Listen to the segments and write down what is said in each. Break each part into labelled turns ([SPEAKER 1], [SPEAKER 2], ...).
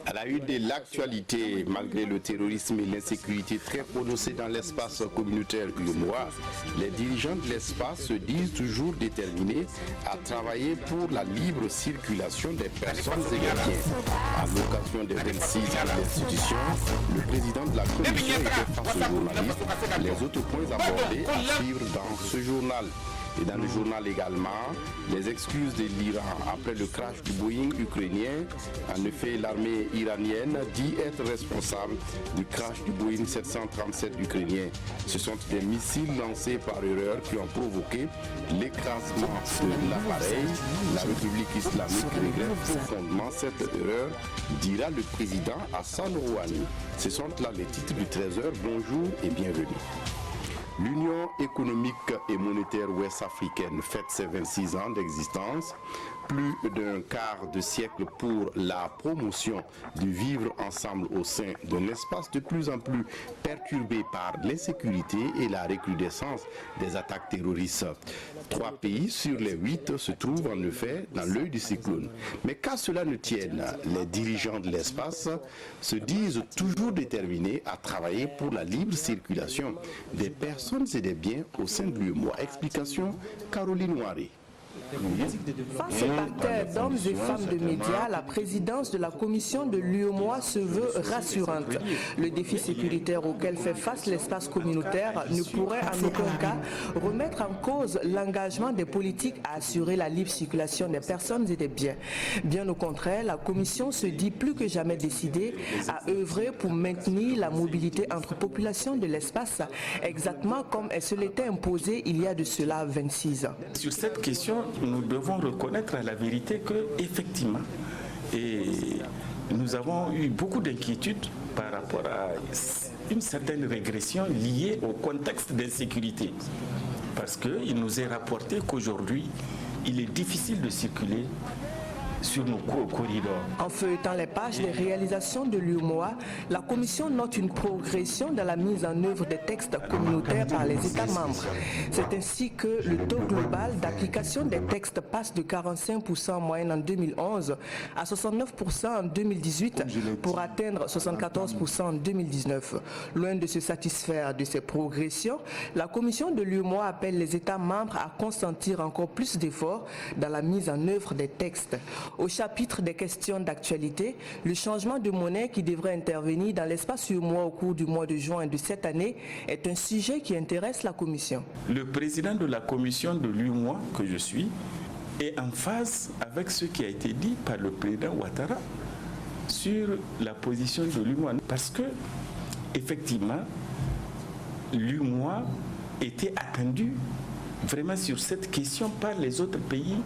[SPEAKER 1] À la une de l'actualité, malgré le terrorisme et l'insécurité très prononcée dans l'espace communautaire UEMOA, les dirigeants de l'espace se disent toujours déterminés à travailler pour la libre circulation des personnes et des biens. À l'occasion des 26 ans de l'institution, le président de la commission était face aux journalistes. Les autres points abordés à suivre dans ce journal. Et dans le journal également, les excuses de l'Iran après le crash du Boeing ukrainien. En effet, l'armée iranienne dit être responsable du crash du Boeing 737 ukrainien. Ce sont des missiles lancés par erreur qui ont provoqué l'écrasement de l'appareil. La République islamique regrette profondément cette erreur, dira le président Hassan Rouhani. Ce sont là les titres du 13h. Bonjour et bienvenue. L'Union économique et monétaire ouest-africaine fête ses 26 ans d'existence. Plus d'un quart de siècle pour la promotion du vivre ensemble au sein d'un espace de plus en plus perturbé par l'insécurité et la recrudescence des attaques terroristes. 3 pays sur les 8 se trouvent en effet dans l'œil du cyclone. Mais qu'à cela ne tienne, les dirigeants de l'espace se disent toujours déterminés à travailler pour la libre circulation des personnes et des biens au sein de l'UEMOA. Explication, Caroline Ouaré.
[SPEAKER 2] Face au parterre d'hommes et femmes de médias, la présidence de la commission de l'UEMOA se veut rassurante. Le défi sécuritaire auquel fait face l'espace communautaire ne pourrait en aucun cas remettre en cause l'engagement des politiques à assurer la libre circulation des personnes et des biens. Bien au contraire, la commission se dit plus que jamais décidée à œuvrer pour maintenir la mobilité entre populations de l'espace, exactement comme elle se l'était imposée il y a de cela 26 ans.
[SPEAKER 3] Sur cette question, nous devons reconnaître à la vérité que, effectivement, nous avons eu beaucoup d'inquiétudes par rapport à une certaine régression liée au contexte d'insécurité. Parce qu'il nous est rapporté qu'aujourd'hui, il est difficile de circuler sur nos corridors.
[SPEAKER 2] En feuilletant les pages des réalisations de l'UEMOA, la Commission note une progression dans la mise en œuvre des textes communautaires par les États membres. C'est ainsi que le taux global d'application des textes passe de 45% en moyenne en 2011 à 69% en 2018 pour atteindre 74% en 2019. Loin de se satisfaire de ces progressions, la Commission de l'UEMOA appelle les États membres à consentir encore plus d'efforts dans la mise en œuvre des textes. Au chapitre des questions d'actualité, le changement de monnaie qui devrait intervenir dans l'espace UEMOA au cours du mois de juin de cette année est un sujet qui intéresse la Commission.
[SPEAKER 3] Le président de la commission de l'UEMOA, que je suis, est en phase avec ce qui a été dit par le président Ouattara sur la position de l'UEMOA. Parce que, effectivement, l'UEMOA était attendu vraiment sur cette question par les autres pays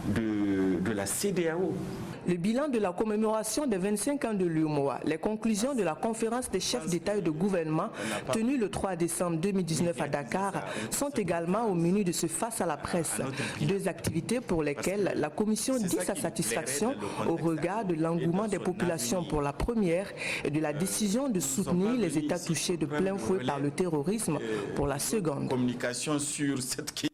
[SPEAKER 3] de la CEDEAO.
[SPEAKER 2] Le bilan de la commémoration des 25 ans de l'UEMOA, les conclusions de la conférence des chefs d'État et de gouvernement tenue le 3 décembre 2019 à Dakar sont également au menu de ce face à la presse. 2 activités pour lesquelles la Commission dit sa satisfaction au regard de l'engouement des populations pour la première et de la décision de soutenir les États touchés de plein fouet par le terrorisme pour la seconde.
[SPEAKER 3] Communication sur cette question.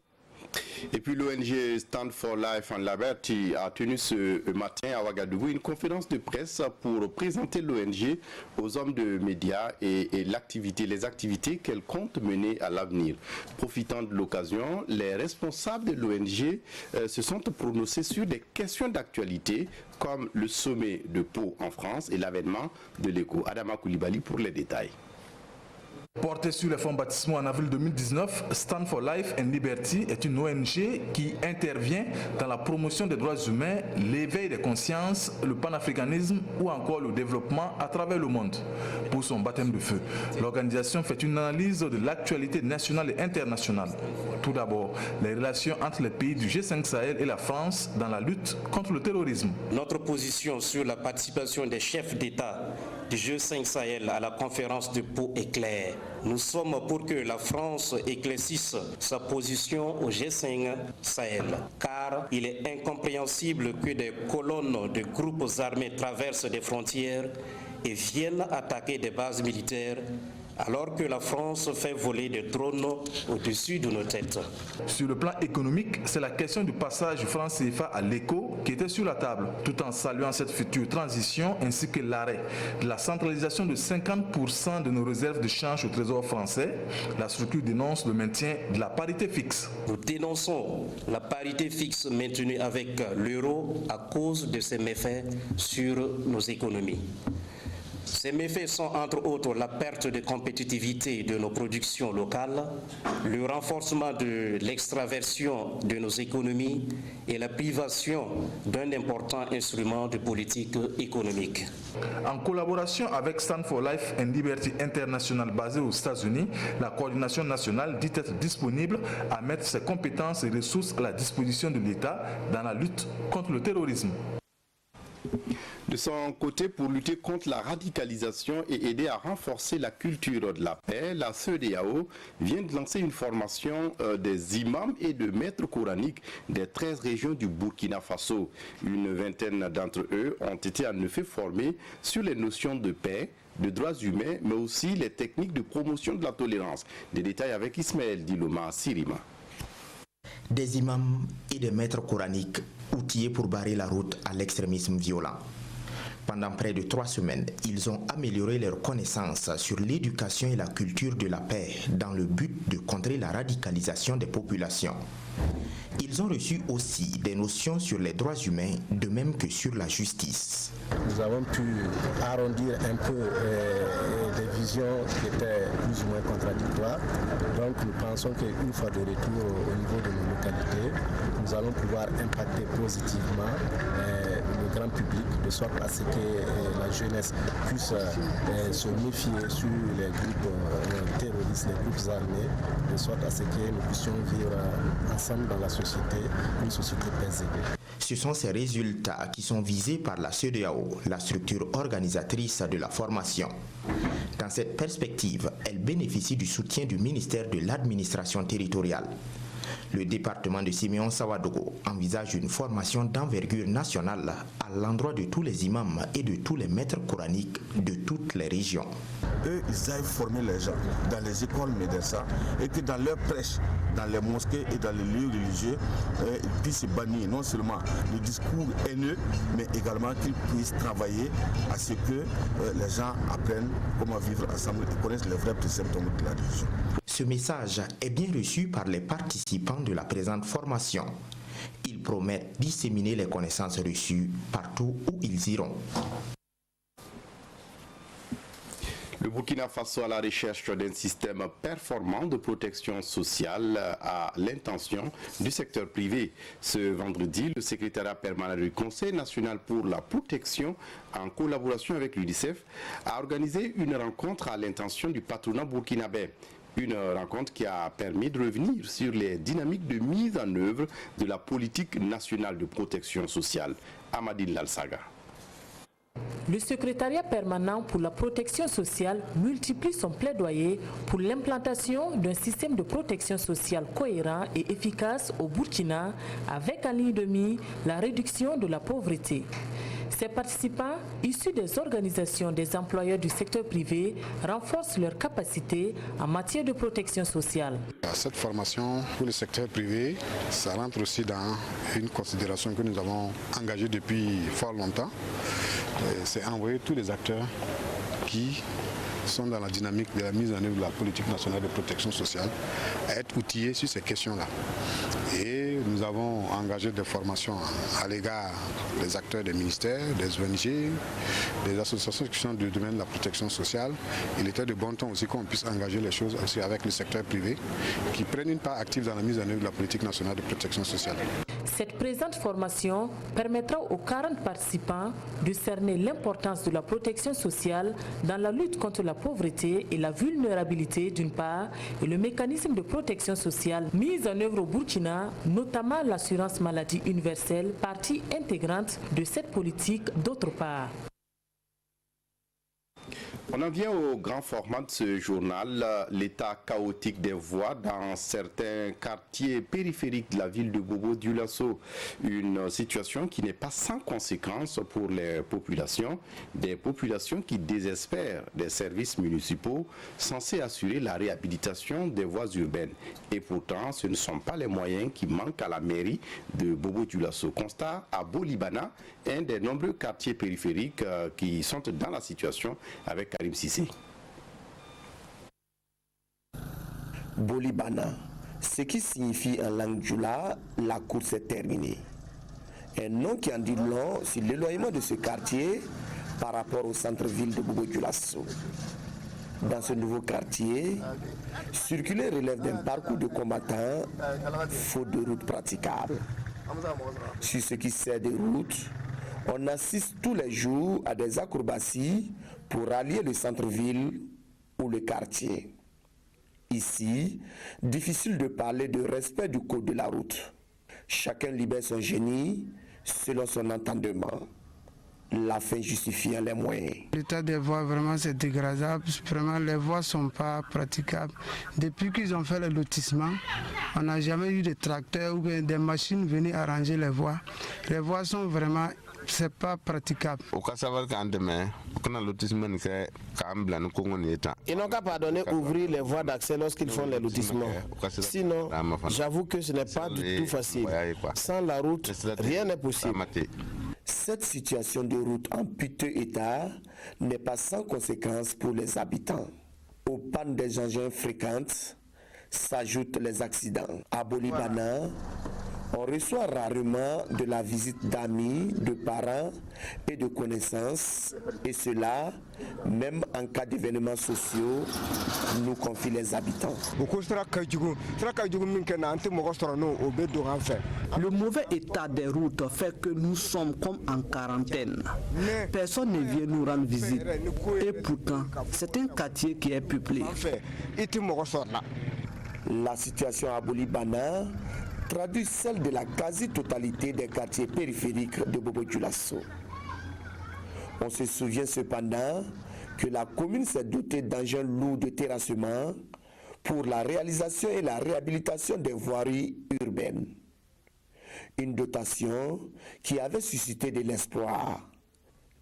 [SPEAKER 1] Et puis l'ONG Stand for Life and Liberty a tenu ce matin à Ouagadougou une conférence de presse pour présenter l'ONG aux hommes de médias et les activités qu'elle compte mener à l'avenir. Profitant de l'occasion, les responsables de l'ONG se sont prononcés sur des questions d'actualité comme le sommet de Pau en France et l'avènement de l'ECO. Adama Koulibaly pour les détails.
[SPEAKER 4] Porté sur les fonds baptismaux en avril 2019, Stand for Life and Liberty est une ONG qui intervient dans la promotion des droits humains, l'éveil des consciences, le panafricanisme ou encore le développement à travers le monde. Pour son baptême de feu, l'organisation fait une analyse de l'actualité nationale et internationale. Tout d'abord, les relations entre les pays du G5 Sahel et la France dans la lutte contre le terrorisme.
[SPEAKER 5] Notre position sur la participation des chefs d'État du G5 Sahel à la conférence de Pau est claire. Nous sommes pour que la France éclaircisse sa position au G5 Sahel, car il est incompréhensible que des colonnes de groupes armés traversent des frontières et viennent attaquer des bases militaires alors que la France fait voler des drones au-dessus de nos têtes.
[SPEAKER 4] Sur le plan économique, c'est la question du passage du franc CFA à l'éco qui était sur la table, tout en saluant cette future transition ainsi que l'arrêt de la centralisation de 50% de nos réserves de change au Trésor français. La structure dénonce le maintien de la parité fixe.
[SPEAKER 5] Nous dénonçons la parité fixe maintenue avec l'euro à cause de ses méfaits sur nos économies. Ces méfaits sont entre autres la perte de compétitivité de nos productions locales, le renforcement de l'extraversion de nos économies et la privation d'un important instrument de politique économique.
[SPEAKER 4] En collaboration avec Stand for Life and Liberty International basée aux États-Unis, la coordination nationale dit être disponible à mettre ses compétences et ressources à la disposition de l'État dans la lutte contre le terrorisme.
[SPEAKER 1] De son côté, pour lutter contre la radicalisation et aider à renforcer la culture de la paix, la CEDEAO vient de lancer une formation des imams et de maîtres coraniques des 13 régions du Burkina Faso. Une vingtaine d'entre eux ont été en effet formés sur les notions de paix, de droits humains, mais aussi les techniques de promotion de la tolérance. Des détails avec Ismaël Diloma Sirima.
[SPEAKER 6] Des imams et des maîtres coraniques outillés pour barrer la route à l'extrémisme violent. Pendant près de 3 semaines, ils ont amélioré leurs connaissances sur l'éducation et la culture de la paix dans le but de contrer la radicalisation des populations. Ils ont reçu aussi des notions sur les droits humains, de même que sur la justice.
[SPEAKER 7] Nous avons pu arrondir un peu des visions qui étaient plus ou moins contradictoires. Donc nous pensons qu'une fois de retour au niveau de nos localités, nous allons pouvoir impacter positivement le grand public, de sorte à ce que la jeunesse puisse se méfier sur les groupes terroristes, les groupes armés, de sorte à ce que nous puissions vivre ensemble dans la société, une société paisible.
[SPEAKER 6] Ce sont ces résultats qui sont visés par la CEDEAO, la structure organisatrice de la formation. Dans cette perspective, elle bénéficie du soutien du ministère de l'administration territoriale. Le département de Siméon Sawadogo envisage une formation d'envergure nationale à l'endroit de tous les imams et de tous les maîtres coraniques de toutes les régions.
[SPEAKER 8] Eux, ils aillent former les gens dans les écoles médecins et que dans leurs prêches, dans les mosquées et dans les lieux religieux, ils puissent bannir non seulement le discours haineux, mais également qu'ils puissent travailler à ce que les gens apprennent comment vivre ensemble et connaissent les vrais préceptes de la religion.
[SPEAKER 6] Ce message est bien reçu par les participants de la présente formation. Ils promettent de disséminer les connaissances reçues partout où ils iront.
[SPEAKER 1] Le Burkina Faso à la recherche d'un système performant de protection sociale à l'intention du secteur privé. Ce vendredi, le secrétariat permanent du Conseil national pour la protection, en collaboration avec l'UNICEF, a organisé une rencontre à l'intention du patronat burkinabé. Une rencontre qui a permis de revenir sur les dynamiques de mise en œuvre de la politique nationale de protection sociale. Amadine Lalsaga.
[SPEAKER 9] Le secrétariat permanent pour la protection sociale multiplie son plaidoyer pour l'implantation d'un système de protection sociale cohérent et efficace au Burkina, avec en ligne de mire la réduction de la pauvreté. Ces participants, issus des organisations des employeurs du secteur privé, renforcent leurs capacités en matière de protection sociale.
[SPEAKER 10] Cette formation pour le secteur privé, ça rentre aussi dans une considération que nous avons engagée depuis fort longtemps. C'est envoyer tous les acteurs qui sont dans la dynamique de la mise en œuvre de la politique nationale de protection sociale à être outillés sur ces questions-là. Et nous avons engagé des formations à l'égard des acteurs des ministères, des ONG, des associations qui sont du domaine de la protection sociale. Il était de bon temps aussi qu'on puisse engager les choses aussi avec le secteur privé qui prennent une part active dans la mise en œuvre de la politique nationale de protection sociale.
[SPEAKER 9] Cette présente formation permettra aux 40 participants de cerner l'importance de la protection sociale dans la lutte contre la pauvreté et la vulnérabilité d'une part et le mécanisme de protection sociale mis en œuvre au Burkina, notamment l'assurance maladie universelle, partie intégrante de cette politique d'autre part.
[SPEAKER 1] On en vient au grand format de ce journal, l'état chaotique des voies dans certains quartiers périphériques de la ville de Bobo-Dioulasso. Une situation qui n'est pas sans conséquence pour les populations, des populations qui désespèrent des services municipaux censés assurer la réhabilitation des voies urbaines. Et pourtant, ce ne sont pas les moyens qui manquent à la mairie de Bobo-Dioulasso. Constat à Bolibana, un des nombreux quartiers périphériques qui sont dans la situation avec Karim Sissé.
[SPEAKER 11] Bolibana, ce qui signifie en langue djoula, la course est terminée. Un nom qui en dit long sur l'éloignement de ce quartier par rapport au centre-ville de Bobo-Dioulasso. Dans ce nouveau quartier, circuler relève d'un parcours de combattants, faute de routes praticables. Sur ce qui sert de route, on assiste tous les jours à des acrobaties pour rallier le centre-ville ou le quartier. Ici, difficile de parler de respect du code de la route. Chacun libère son génie selon son entendement. La fin justifiant les moyens.
[SPEAKER 12] L'état des voies, vraiment, c'est dégradable. Vraiment, les voies ne sont pas praticables. Depuis qu'ils ont fait le lotissement, on n'a jamais eu de tracteurs ou des machines venues arranger les voies. Les voies sont vraiment... c'est pas praticable.
[SPEAKER 11] Ils n'ont qu'à pardonner ouvrir les voies d'accès lorsqu'ils font les lotissements. Sinon, j'avoue que ce n'est pas du tout facile. Sans la route, rien n'est possible. Cette situation de route en piteux état n'est pas sans conséquences pour les habitants. Aux pannes des engins fréquentes s'ajoutent les accidents. À Bolibana, on reçoit rarement de la visite d'amis, de parents et de connaissances, et cela, même en cas d'événements sociaux, nous confient les habitants.
[SPEAKER 13] Le mauvais état des routes fait que nous sommes comme en quarantaine. Personne ne vient nous rendre visite. Et pourtant, c'est un quartier qui est peuplé.
[SPEAKER 11] La situation à Bolibana traduit celle de la quasi-totalité des quartiers périphériques de Bobo-Dioulasso. On se souvient cependant que la commune s'est dotée d'engins lourds de terrassement pour la réalisation et la réhabilitation des voiries urbaines. Une dotation qui avait suscité de l'espoir.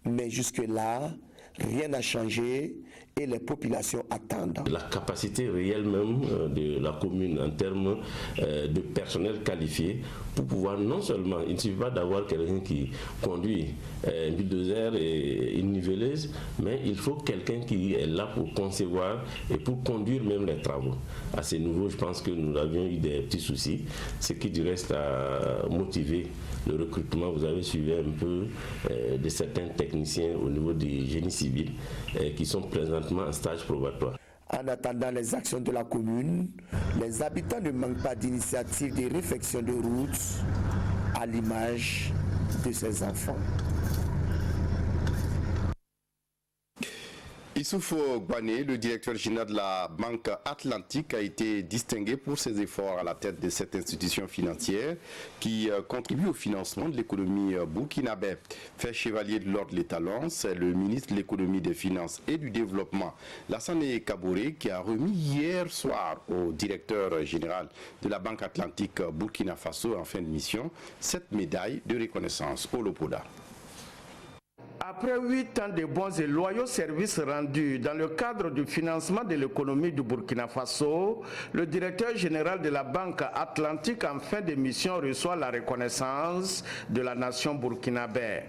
[SPEAKER 11] Mais jusque-là, rien n'a changé et les populations attendent.
[SPEAKER 14] La capacité réelle même de la commune en termes de personnel qualifié pour pouvoir non seulement, il ne suffit pas d'avoir quelqu'un qui conduit un bulldozer et une niveleuse, mais il faut quelqu'un qui est là pour concevoir et pour conduire même les travaux. À ce niveau, je pense que nous avions eu des petits soucis, ce qui du reste a motivé le recrutement. Vous avez suivi un peu de certains techniciens au niveau du génie civil qui sont présentement en stage probatoire.
[SPEAKER 11] En attendant les actions de la commune, les habitants ne manquent pas d'initiatives de réfection de routes à l'image de ses enfants.
[SPEAKER 1] Issoufou Gbané, le directeur général de la Banque Atlantique, a été distingué pour ses efforts à la tête de cette institution financière qui contribue au financement de l'économie burkinabé. Fait chevalier de l'ordre des talents, c'est le ministre de l'économie, des finances et du développement, Lassane Kaboré, qui a remis hier soir au directeur général de la Banque Atlantique Burkina Faso en fin de mission cette médaille de reconnaissance au Lopoda.
[SPEAKER 15] Après 8 ans de bons et loyaux services rendus dans le cadre du financement de l'économie du Burkina Faso, le directeur général de la Banque Atlantique en fin de mission reçoit la reconnaissance de la nation burkinabé.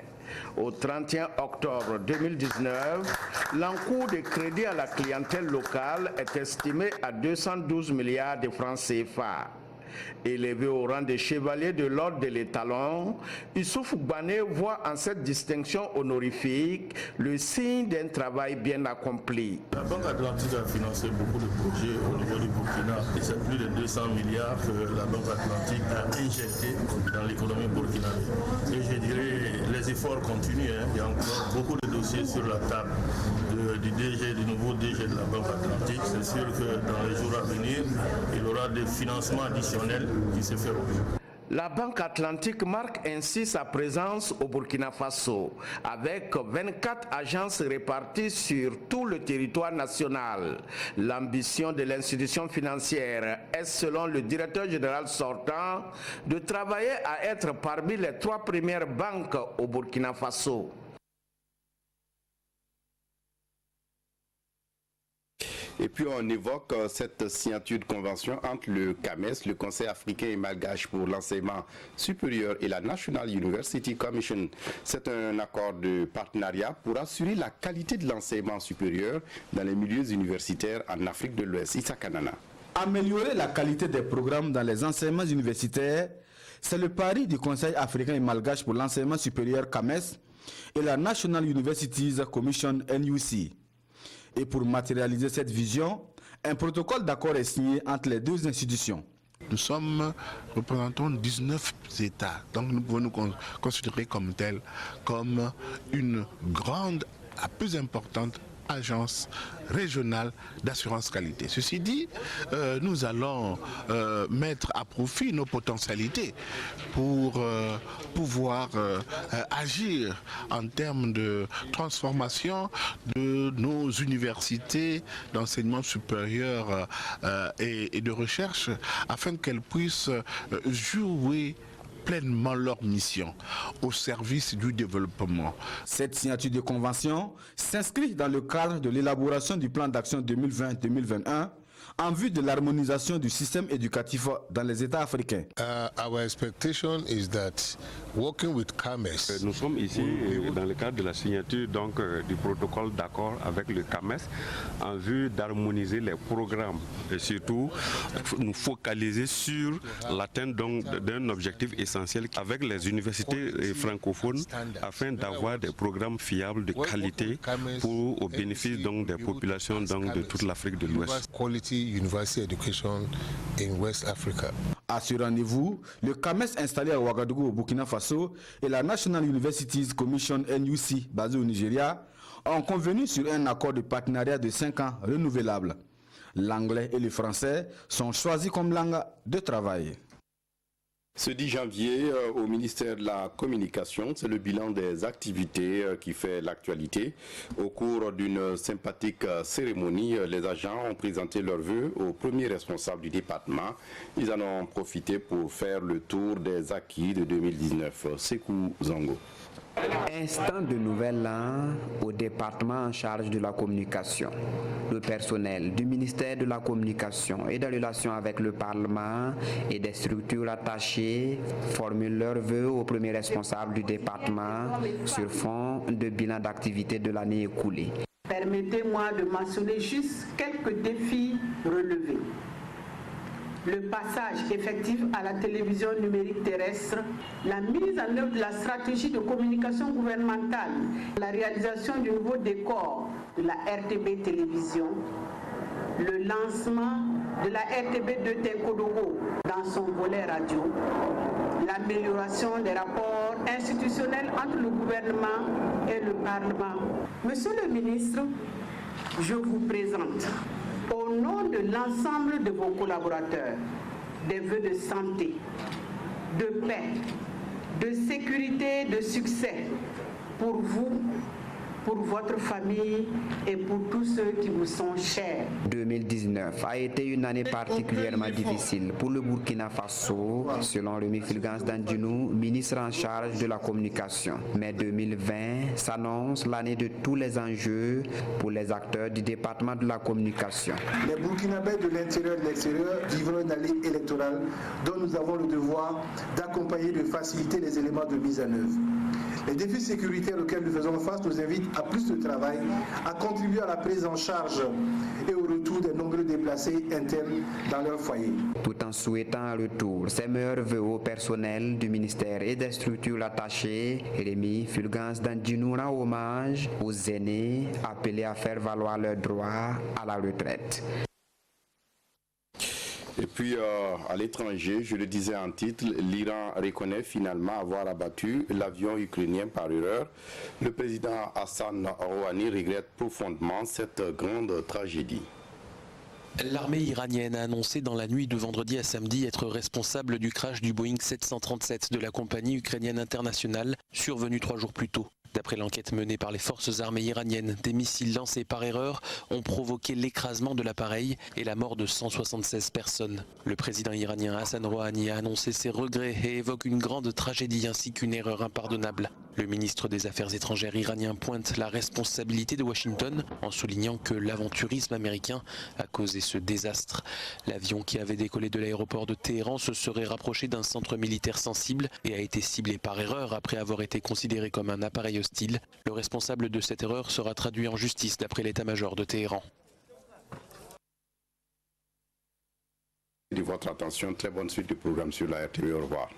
[SPEAKER 15] Au 31 octobre 2019, l'encours de crédit à la clientèle locale est estimé à 212 milliards de francs CFA. Élevé au rang de chevalier de l'ordre de l'étalon, Issoufou Gbané voit en cette distinction honorifique le signe d'un travail bien accompli.
[SPEAKER 16] La Banque Atlantique a financé beaucoup de projets au niveau du Burkina et c'est plus de 200 milliards que la Banque Atlantique a injecté dans l'économie burkinabé. Et je dirais les efforts continuent, il y a encore beaucoup de dossiers sur la table du nouveau DG de la Banque Atlantique. C'est sûr que dans les jours à venir, il y aura des financements additionnels qui se feront.
[SPEAKER 15] La Banque Atlantique marque ainsi sa présence au Burkina Faso, avec 24 agences réparties sur tout le territoire national. L'ambition de l'institution financière est, selon le directeur général sortant, de travailler à être parmi les 3 premières banques au Burkina Faso.
[SPEAKER 1] Et puis on évoque cette signature de convention entre le CAMES, le Conseil africain et malgache pour l'enseignement supérieur, et la National University Commission. C'est un accord de partenariat pour assurer la qualité de l'enseignement supérieur dans les milieux universitaires en Afrique de l'Ouest. Issa Kanana.
[SPEAKER 17] Améliorer la qualité des programmes dans les enseignements universitaires, c'est le pari du Conseil africain et malgache pour l'enseignement supérieur CAMES et la National Universities Commission NUC. Et pour matérialiser cette vision, un protocole d'accord est signé entre les 2 institutions.
[SPEAKER 10] Nous représentons 19 États, donc nous pouvons nous considérer comme tels, comme une grande, la plus importante agence régionale d'assurance qualité. Ceci dit, nous allons mettre à profit nos potentialités pour pouvoir agir en termes de transformation de nos universités d'enseignement supérieur et de recherche, afin qu'elles puissent jouer pleinement leur mission au service du développement.
[SPEAKER 17] Cette signature de convention s'inscrit dans le cadre de l'élaboration du plan d'action 2020-2021 en vue de l'harmonisation du système éducatif dans les États africains.
[SPEAKER 10] Our expectation is that working with CAMES.
[SPEAKER 18] Nous sommes ici dans le cadre de la signature du protocole d'accord avec le CAMES en vue d'harmoniser les programmes et surtout nous focaliser sur l'atteinte d'un objectif essentiel avec les universités francophones afin d'avoir des programmes fiables de qualité au bénéfice des populations de toute l'Afrique de l'Ouest.
[SPEAKER 10] University education in West Africa.
[SPEAKER 17] Assurez-vous, le CAMES installé à Ouagadougou au Burkina Faso et la National Universities Commission NUC basée au Nigeria ont convenu sur un accord de partenariat de 5 ans renouvelable. L'anglais et le français sont choisis comme langue de travail.
[SPEAKER 1] Ce 10 janvier, au ministère de la Communication, c'est le bilan des activités qui fait l'actualité. Au cours d'une sympathique cérémonie, les agents ont présenté leurs vœux au premier responsable du département. Ils en ont profité pour faire le tour des acquis de 2019. Sekou Zango.
[SPEAKER 19] Instant de nouvel an au département en charge de la communication. Le personnel du ministère de la Communication et des relations avec le Parlement et des structures attachées formulent leurs vœux au premier responsable du département sur fond de bilan d'activité de l'année écoulée.
[SPEAKER 20] Permettez-moi de mentionner juste quelques défis relevés. Le passage effectif à la télévision numérique terrestre, la mise en œuvre de la stratégie de communication gouvernementale, la réalisation du nouveau décor de la RTB Télévision, le lancement de la RTB de Tenkodogo dans son volet radio, l'amélioration des rapports institutionnels entre le gouvernement et le Parlement. Monsieur le ministre, je vous présente au nom de l'ensemble de vos collaborateurs, des vœux de santé, de paix, de sécurité, de succès pour vous, pour votre famille et pour tous ceux qui vous sont chers.
[SPEAKER 19] 2019 a été une année particulièrement difficile pour le Burkina Faso, selon Rémi Fulgence Dandjinou, ministre en charge de la communication. Mais 2020 s'annonce l'année de tous les enjeux pour les acteurs du département de la communication.
[SPEAKER 21] Les Burkinabés de l'intérieur et de l'extérieur vivront une année électorale dont nous avons le devoir d'accompagner et de faciliter les éléments de mise en œuvre. Les défis sécuritaires auxquels nous faisons face nous invitent à plus de travail, à contribuer à la prise en charge et au retour des nombreux déplacés internes dans leur foyer.
[SPEAKER 19] Tout en souhaitant un retour, ses meilleurs vœux au personnel du ministère et des structures attachées, Rémi Fulgence Dandjinou rend hommage aux aînés appelés à faire valoir leurs droits à la retraite.
[SPEAKER 1] Et puis à l'étranger, je le disais en titre, l'Iran reconnaît finalement avoir abattu l'avion ukrainien par erreur. Le président Hassan Rouhani regrette profondément cette grande tragédie.
[SPEAKER 2] L'armée iranienne a annoncé dans la nuit de vendredi à samedi être responsable du crash du Boeing 737 de la compagnie ukrainienne internationale, survenu 3 jours plus tôt. D'après l'enquête menée par les forces armées iraniennes, des missiles lancés par erreur ont provoqué l'écrasement de l'appareil et la mort de 176 personnes. Le président iranien Hassan Rouhani a annoncé ses regrets et évoque une grande tragédie ainsi qu'une erreur impardonnable. Le ministre des Affaires étrangères iranien pointe la responsabilité de Washington en soulignant que l'aventurisme américain a causé ce désastre. L'avion qui avait décollé de l'aéroport de Téhéran se serait rapproché d'un centre militaire sensible et a été ciblé par erreur après avoir été considéré comme un appareil hostile. Le responsable de cette erreur sera traduit en justice d'après l'état-major de Téhéran.
[SPEAKER 1] De votre attention, très bonne suite du programme sur la RTV. Au revoir.